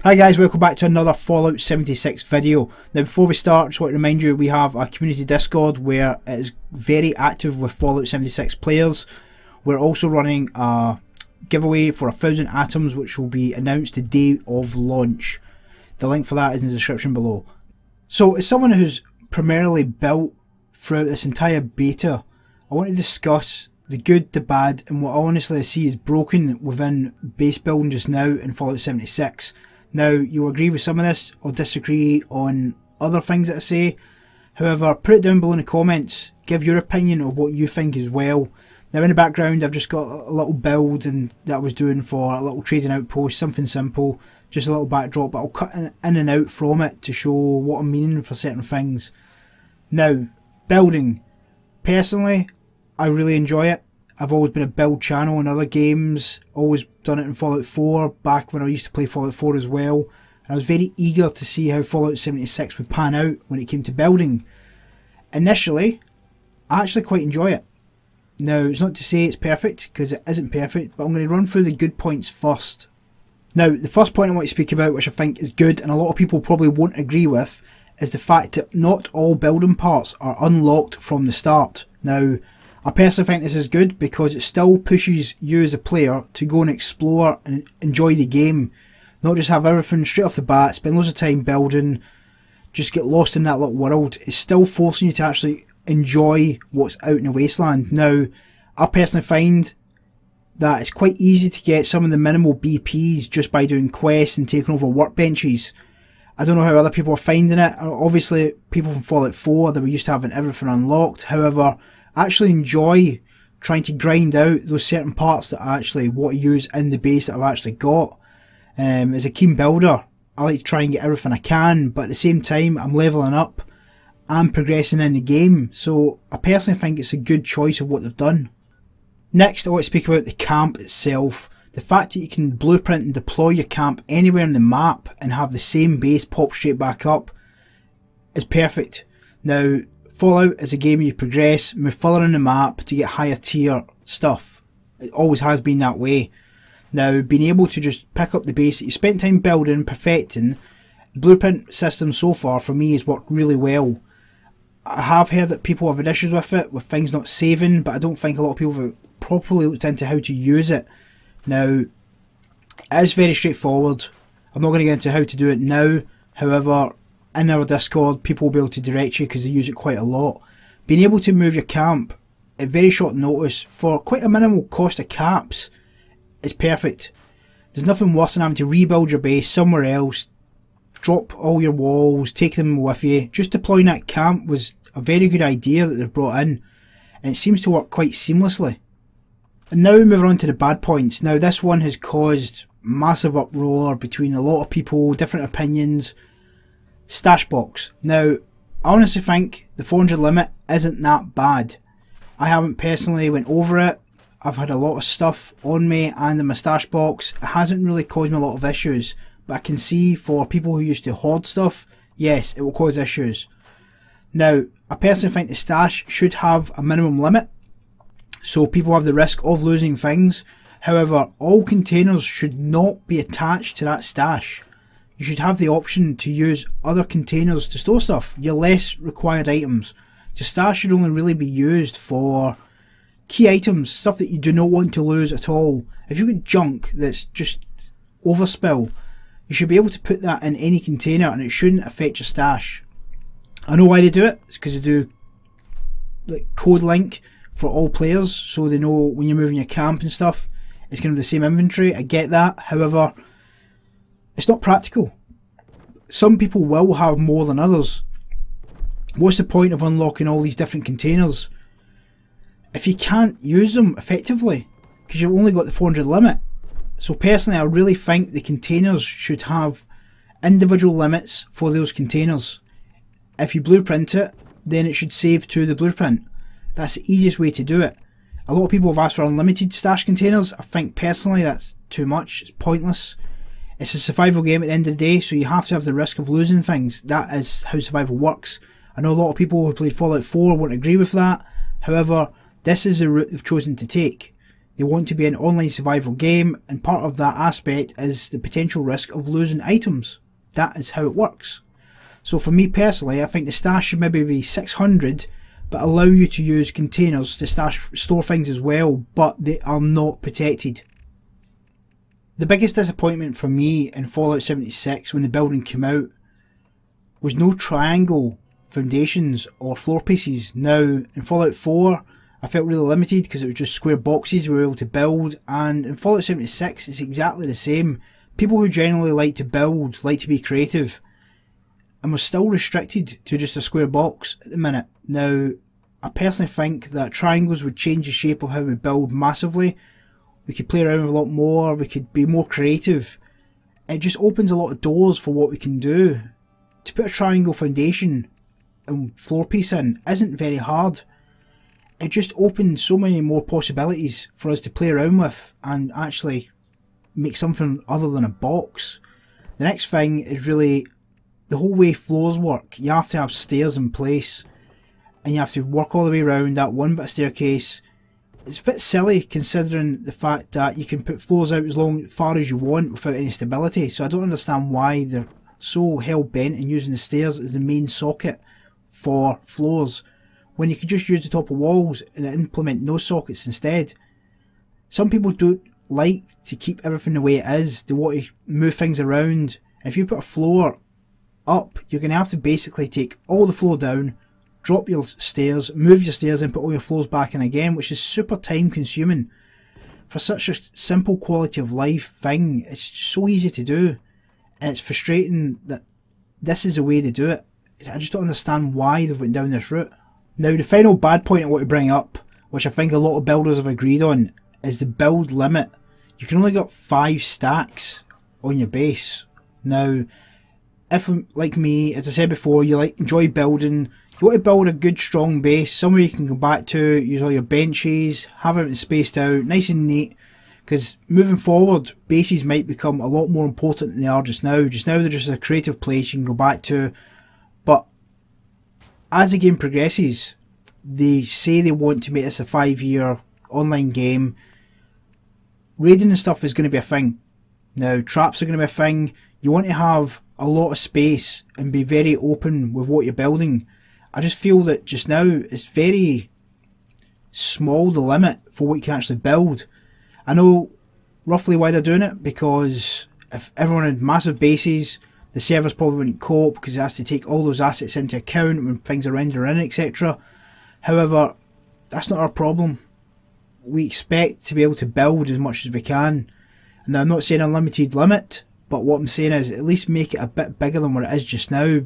Hi guys, welcome back to another Fallout 76 video. Now before we start, just want to remind you we have a community Discord where it is very active with Fallout 76 players. We're also running a giveaway for 1,000 atoms which will be announced the day of launch. The link for that is in the description below. So as someone who's primarily built throughout this entire beta, I want to discuss the good, the bad and what I honestly see is broken within base building just now in Fallout 76. Now, you'll agree with some of this or disagree on other things that I say. However, put it down below in the comments. Give your opinion of what you think as well. Now, in the background, I've just got a little build that I was doing for a little trading outpost. Something simple. Just a little backdrop. But I'll cut in and out from it to show what I'm meaning for certain things. Now, building. Personally, I really enjoy it. I've always been a build channel in other games, always done it in Fallout 4, back when I used to play Fallout 4 as well. And I was very eager to see how Fallout 76 would pan out when it came to building. Initially, I actually quite enjoy it. Now, it's not to say it's perfect, because it isn't perfect, but I'm going to run through the good points first. Now, the first point I want to speak about, which I think is good, and a lot of people probably won't agree with, is the fact that not all building parts are unlocked from the start. Now, I personally think this is good because it still pushes you as a player to go and explore and enjoy the game. Not just have everything straight off the bat, spend loads of time building, just get lost in that little world. It's still forcing you to actually enjoy what's out in the wasteland. Now, I personally find that it's quite easy to get some of the minimal BPs just by doing quests and taking over workbenches. I don't know how other people are finding it. Obviously, people from Fallout 4, they were used to having everything unlocked. However, I actually enjoy trying to grind out those certain parts that I actually want to use in the base that I've actually got. As a keen builder, I like to try and get everything I can, but at the same time I'm leveling up and progressing in the game, so I personally think it's a good choice of what they've done. Next, I want to speak about the camp itself. The fact that you can blueprint and deploy your camp anywhere on the map and have the same base pop straight back up is perfect. Now, Fallout is a game you progress, move further on the map to get higher tier stuff. It always has been that way. Now, being able to just pick up the base that you spent time building, perfecting, the blueprint system so far for me has worked really well. I have heard that people have had issues with it, with things not saving, but I don't think a lot of people have properly looked into how to use it. Now, it is very straightforward. I'm not going to get into how to do it now, however, in our Discord, people will be able to direct you because they use it quite a lot. Being able to move your camp at very short notice for quite a minimal cost of caps is perfect. There's nothing worse than having to rebuild your base somewhere else, drop all your walls, take them with you. Just deploying that camp was a very good idea that they've brought in, and it seems to work quite seamlessly. And now moving on to the bad points. Now, this one has caused massive uproar between a lot of people, different opinions. Stash box. Now, I honestly think the 400 limit isn't that bad. I haven't personally went over it. I've had a lot of stuff on me and in my stash box. It hasn't really caused me a lot of issues, but I can see for people who used to hoard stuff, yes, it will cause issues. Now, I personally think the stash should have a minimum limit, so people have the risk of losing things. However, all containers should not be attached to that stash. You should have the option to use other containers to store stuff, your less required items. The stash should only really be used for key items, stuff that you do not want to lose at all. If you've got junk that's just overspill, you should be able to put that in any container and it shouldn't affect your stash. I know why they do it. It's because they do like code link for all players, so they know when you're moving your camp and stuff, it's going to have the same inventory. I get that. However, it's not practical. Some people will have more than others. What's the point of unlocking all these different containers if you can't use them effectively because you've only got the 400 limit? So personally, I really think the containers should have individual limits for those containers. If you blueprint it, then it should save to the blueprint. That's the easiest way to do it. A lot of people have asked for unlimited stash containers. I think personally that's too much. It's pointless. It's a survival game at the end of the day, so you have to have the risk of losing things. That is how survival works. I know a lot of people who played Fallout 4 won't agree with that. However, this is the route they've chosen to take. They want to be an online survival game, and part of that aspect is the potential risk of losing items. That is how it works. So for me personally, I think the stash should maybe be 600, but allow you to use containers to store things as well, but they are not protected. The biggest disappointment for me in Fallout 76 when the building came out was no triangle foundations or floor pieces. Now in Fallout 4 I felt really limited because it was just square boxes we were able to build, and in Fallout 76 it's exactly the same. People who generally like to build, like to be creative, and we're still restricted to just a square box at the minute. Now I personally think that triangles would change the shape of how we build massively. We could play around with a lot more, we could be more creative. It just opens a lot of doors for what we can do. To put a triangle foundation and floor piece in isn't very hard. It just opens so many more possibilities for us to play around with and actually make something other than a box. The next thing is really the whole way floors work. You have to have stairs in place and you have to work all the way around that one bit of staircase. It's a bit silly considering the fact that you can put floors out as far as you want without any stability, so I don't understand why they're so hell bent in using the stairs as the main socket for floors when you could just use the top of walls and implement no sockets instead. Some people don't like to keep everything the way it is, they want to move things around. If you put a floor up, you're going to have to basically take all the floor down, drop your stairs, move your stairs and put all your floors back in again, which is super time consuming. For such a simple quality of life thing, it's just so easy to do, and it's frustrating that this is the way they do it. I just don't understand why they've went down this route. Now the final bad point I want to bring up, which I think a lot of builders have agreed on, is the build limit. You can only get 5 stacks on your base. Now if, like me, as I said before, you enjoy building, you want to build a good strong base, somewhere you can go back to, use all your benches, have everything spaced out, nice and neat, because moving forward, bases might become a lot more important than they are just now. Just now they're just a creative place you can go back to, but as the game progresses, they say they want to make this a 5-year online game. Raiding and stuff is going to be a thing. Now traps are going to be a thing. You want to have a lot of space and be very open with what you're building. I just feel that just now it's very small, the limit for what you can actually build. I know roughly why they're doing it, because if everyone had massive bases, the servers probably wouldn't cope because it has to take all those assets into account when things are rendering, etc. However, that's not our problem. We expect to be able to build as much as we can. And I'm not saying unlimited limit, but what I'm saying is at least make it a bit bigger than what it is just now,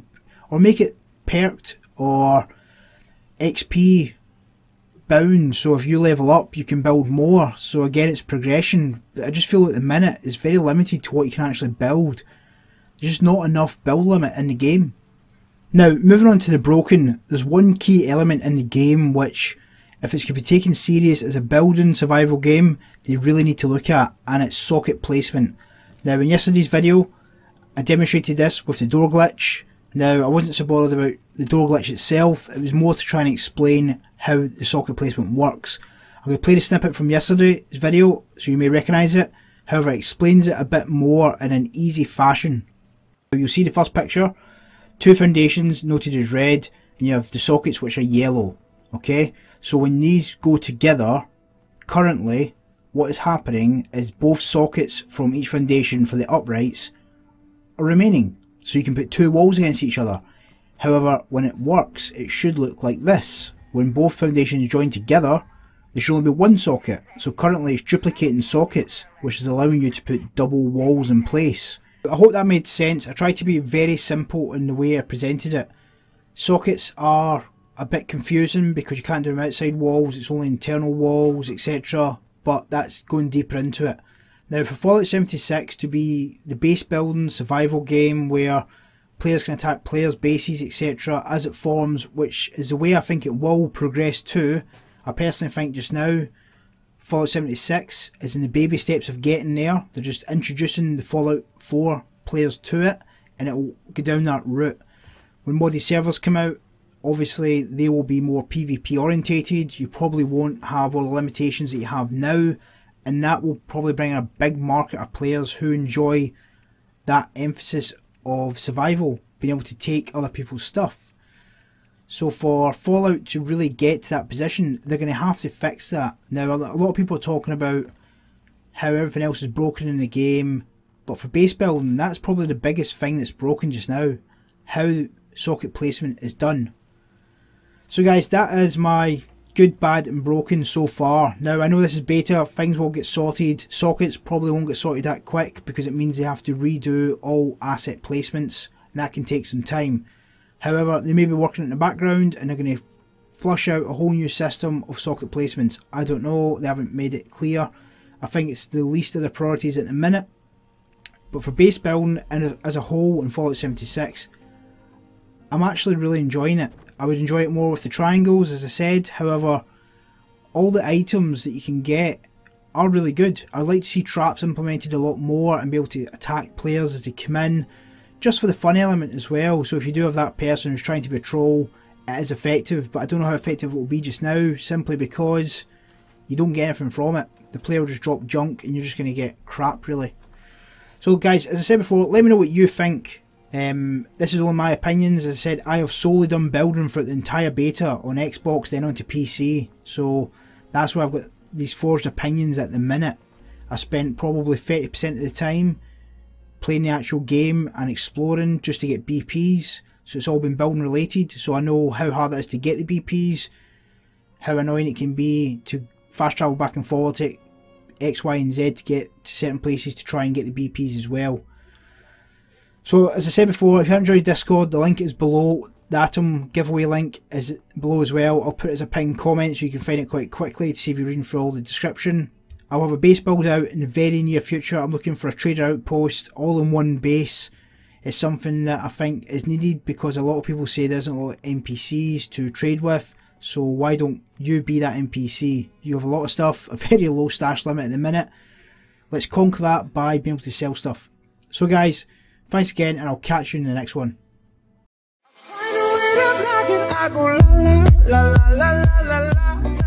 or make it perked or XP bound, so if you level up you can build more. So again, it's progression. I just feel at the minute it's very limited to what you can actually build. There's just not enough build limit in the game. Now moving on to the broken, there's one key element in the game which, if it's to be taken serious as a building survival game, they really need to look at, and it's socket placement. Now in yesterday's video I demonstrated this with the door glitch. Now I wasn't so bothered about the door glitch itself, it was more to try and explain how the socket placement works. I'm going to play the snippet from yesterday's video so you may recognise it, however it explains it a bit more in an easy fashion. You'll see the first picture, 2 foundations noted as red, and you have the sockets which are yellow. Okay, so when these go together, currently what is happening is both sockets from each foundation for the uprights are remaining. So you can put 2 walls against each other. However, when it works, it should look like this. When both foundations join together, there should only be 1 socket. So currently it's duplicating sockets, which is allowing you to put double walls in place. I hope that made sense. I tried to be very simple in the way I presented it. Sockets are a bit confusing because you can't do them outside walls, it's only internal walls, etc. But that's going deeper into it. Now for Fallout 76 to be the base building survival game where players can attack players' bases, etc. as it forms, which is the way I think it will progress to, I personally think just now Fallout 76 is in the baby steps of getting there. They're just introducing the Fallout 4 players to it, and it will go down that route. When modded servers come out, obviously they will be more PvP orientated. You probably won't have all the limitations that you have now, and that will probably bring in a big market of players who enjoy that emphasis of survival, being able to take other people's stuff. So for Fallout to really get to that position, they're going to have to fix that. Now, a lot of people are talking about how everything else is broken in the game, but for base building, that's probably the biggest thing that's broken just now, how socket placement is done. So guys, that is my good, bad and broken so far. Now I know this is beta, things will get sorted, sockets probably won't get sorted that quick because it means they have to redo all asset placements and that can take some time. However, they may be working in the background and they're going to flush out a whole new system of socket placements. I don't know, they haven't made it clear. I think it's the least of the priorities at the minute. But for base building and as a whole in Fallout 76, I'm actually really enjoying it. I would enjoy it more with the triangles, as I said. However, all the items that you can get are really good. I'd like to see traps implemented a lot more and be able to attack players as they come in, just for the fun element as well. So if you do have that person who's trying to be a troll, it is effective, but I don't know how effective it will be just now, simply because you don't get anything from it. The player will just drop junk and you're just going to get crap, really. So guys, as I said before, let me know what you think. This is only my opinions. As I said, I have solely done building for the entire beta on Xbox, then onto PC. So that's why I've got these forged opinions at the minute. I spent probably 30% of the time playing the actual game and exploring just to get BPs. So it's all been building related. So I know how hard it is to get the BPs, how annoying it can be to fast travel back and forward to X, Y and Z to get to certain places to try and get the BPs as well. So as I said before, if you haven't joined Discord, the link is below. The Atom giveaway link is below as well. I'll put it as a pinned comment so you can find it quite quickly to see if you're reading through all the description. I'll have a base build out in the very near future. I'm looking for a trader outpost, all in one base. It's something that I think is needed because a lot of people say there isn't a lot of NPCs to trade with. So why don't you be that NPC? You have a lot of stuff, a very low stash limit at the minute. Let's conquer that by being able to sell stuff. So guys, thanks again and I'll catch you in the next one. I go la la la la la la la la.